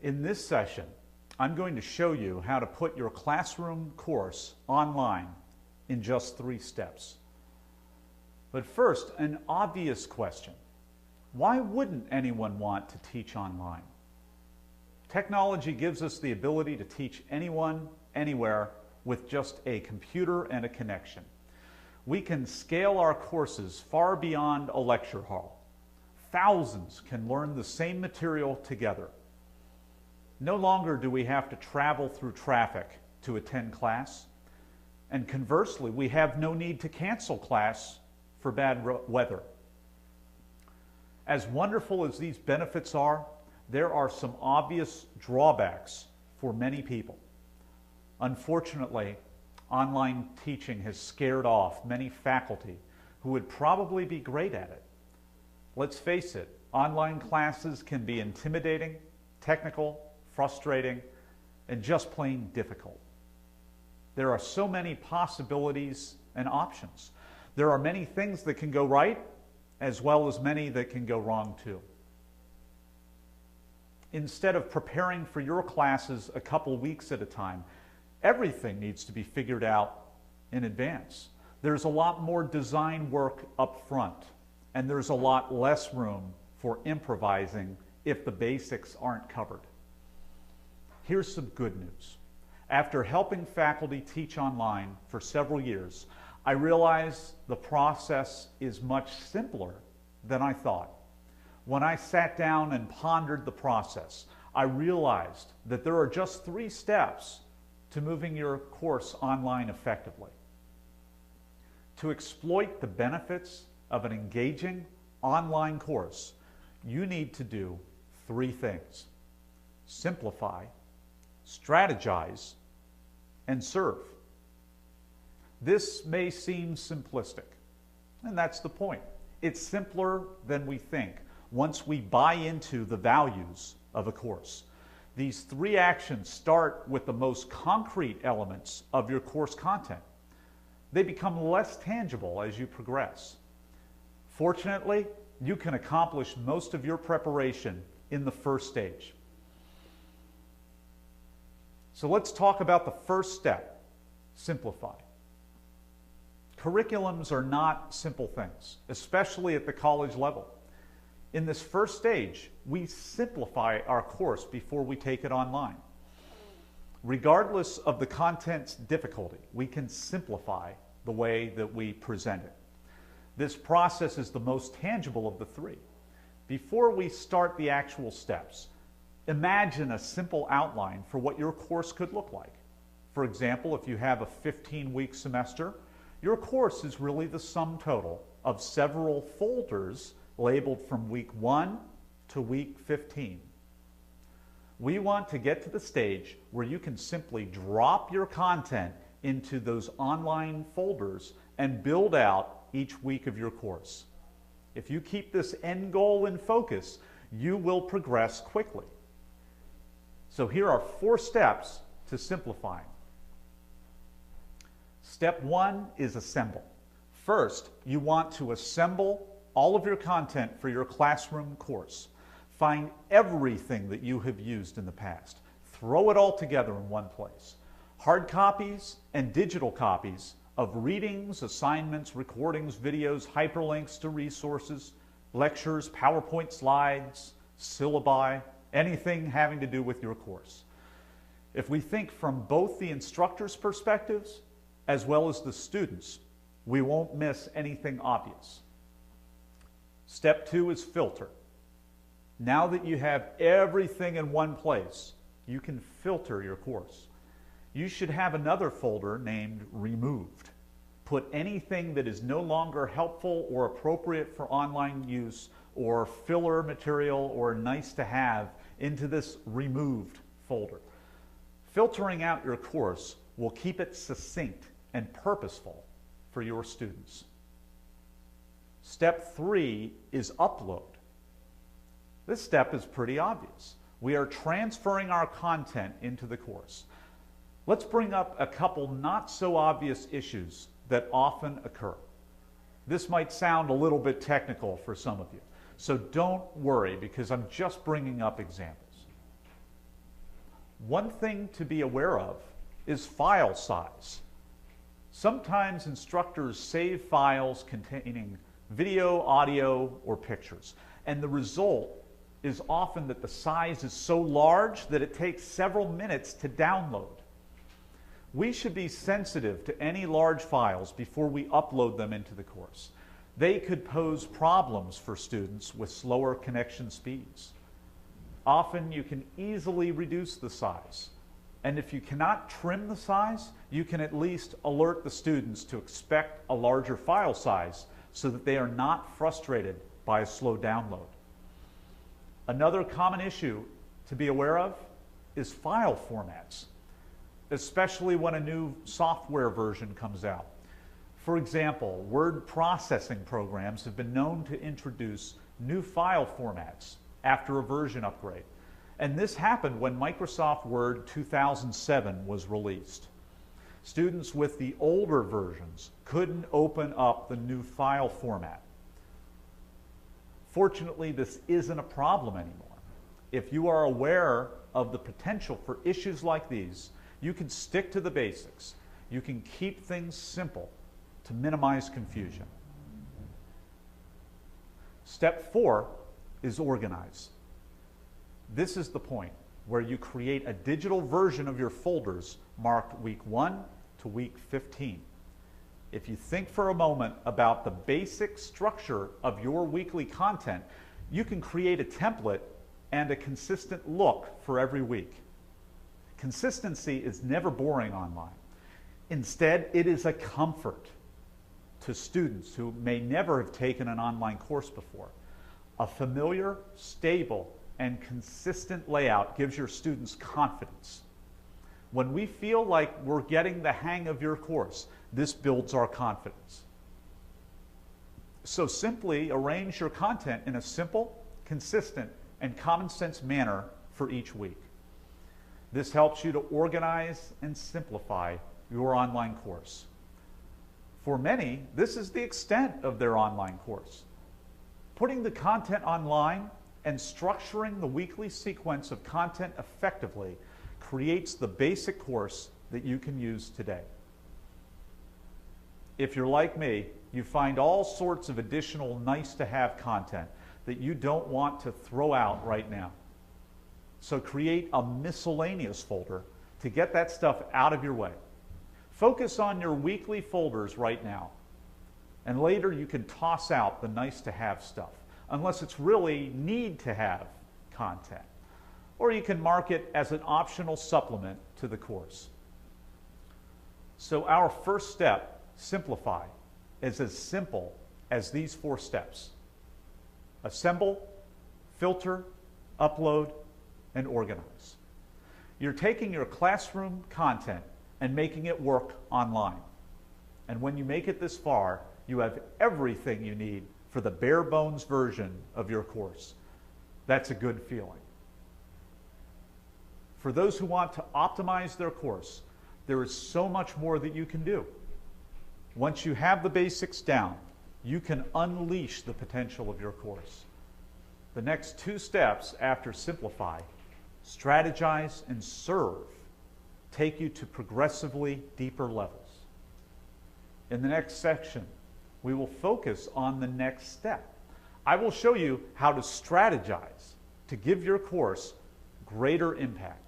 In this session, I'm going to show you how to put your classroom course online in just 3 steps. But first, an obvious question. Why wouldn't anyone want to teach online? Technology gives us the ability to teach anyone, anywhere, with just a computer and a connection. We can scale our courses far beyond a lecture hall. Thousands can learn the same material together. No longer do we have to travel through traffic to attend class. And conversely, we have no need to cancel class for bad weather. As wonderful as these benefits are, there are some obvious drawbacks for many people. Unfortunately, online teaching has scared off many faculty who would probably be great at it. Let's face it, online classes can be intimidating, technical, frustrating, and just plain difficult. There are so many possibilities and options. There are many things that can go right, as well as many that can go wrong too. Instead of preparing for your classes a couple weeks at a time, everything needs to be figured out in advance. There's a lot more design work up front, and there's a lot less room for improvising if the basics aren't covered. Here's some good news. After helping faculty teach online for several years, I realized the process is much simpler than I thought. When I sat down and pondered the process, I realized that there are just 3 steps to moving your course online effectively. To exploit the benefits of an engaging online course, you need to do 3 things: simplify, strategize, and serve. This may seem simplistic, and that's the point. It's simpler than we think once we buy into the values of a course. These 3 actions start with the most concrete elements of your course content. They become less tangible as you progress. Fortunately, you can accomplish most of your preparation in the first stage. So let's talk about the first step: simplify. Curriculums are not simple things, especially at the college level. In this first stage, we simplify our course before we take it online. Regardless of the content's difficulty, we can simplify the way that we present it. This process is the most tangible of the 3. Before we start the actual steps, imagine a simple outline for what your course could look like. For example, if you have a 15-week semester, your course is really the sum total of several folders labeled from week 1 to week 15. We want to get to the stage where you can simply drop your content into those online folders and build out each week of your course. If you keep this end goal in focus, you will progress quickly. So here are 4 steps to simplifying. Step 1 is assemble. First, you want to assemble all of your content for your classroom course. Find everything that you have used in the past. Throw it all together in one place. Hard copies and digital copies of readings, assignments, recordings, videos, hyperlinks to resources, lectures, PowerPoint slides, syllabi, anything having to do with your course. If we think from both the instructor's perspectives as well as the students, we won't miss anything obvious. Step 2 is filter. Now that you have everything in one place, you can filter your course. You should have another folder named Removed. Put anything that is no longer helpful or appropriate for online use, or filler material, or nice to have, into this Removed folder. Filtering out your course will keep it succinct and purposeful for your students. Step 3 is upload. This step is pretty obvious. We are transferring our content into the course. Let's bring up a couple not so obvious issues that often occur. This might sound a little bit technical for some of you, so don't worry because I'm just bringing up examples. One thing to be aware of is file size. Sometimes instructors save files containing video, audio, or pictures, and the result is often that the size is so large that it takes several minutes to download. We should be sensitive to any large files before we upload them into the course. They could pose problems for students with slower connection speeds. Often you can easily reduce the size. And if you cannot trim the size, you can at least alert the students to expect a larger file size so that they are not frustrated by a slow download. Another common issue to be aware of is file formats, especially when a new software version comes out. For example, word processing programs have been known to introduce new file formats after a version upgrade. And this happened when Microsoft Word 2007 was released. Students with the older versions couldn't open up the new file format. Fortunately, this isn't a problem anymore. If you are aware of the potential for issues like these, you can stick to the basics. You can keep things simple to minimize confusion. Step 4 is organize. This is the point where you create a digital version of your folders marked week 1 to week 15. If you think for a moment about the basic structure of your weekly content, you can create a template and a consistent look for every week. Consistency is never boring online. Instead, it is a comfort to students who may never have taken an online course before. A familiar, stable, and consistent layout gives your students confidence. When we feel like we're getting the hang of your course, this builds our confidence. So simply arrange your content in a simple, consistent, and common sense manner for each week. This helps you to organize and simplify your online course. For many, this is the extent of their online course. Putting the content online and structuring the weekly sequence of content effectively creates the basic course that you can use today. If you're like me, you find all sorts of additional nice-to-have content that you don't want to throw out right now. So create a miscellaneous folder to get that stuff out of your way. Focus on your weekly folders right now, and later you can toss out the nice-to-have stuff, unless it's really need-to-have content. Or you can mark it as an optional supplement to the course. So our first step, simplify, is as simple as these 4 steps. Assemble, filter, upload, and organize. You're taking your classroom content and making it work online. And when you make it this far, you have everything you need for the bare bones version of your course. That's a good feeling. For those who want to optimize their course, there is so much more that you can do. Once you have the basics down, you can unleash the potential of your course. The next 2 steps after simplify, strategize and serve, take you to progressively deeper levels. In the next section, we will focus on the next step. I will show you how to strategize to give your course greater impact.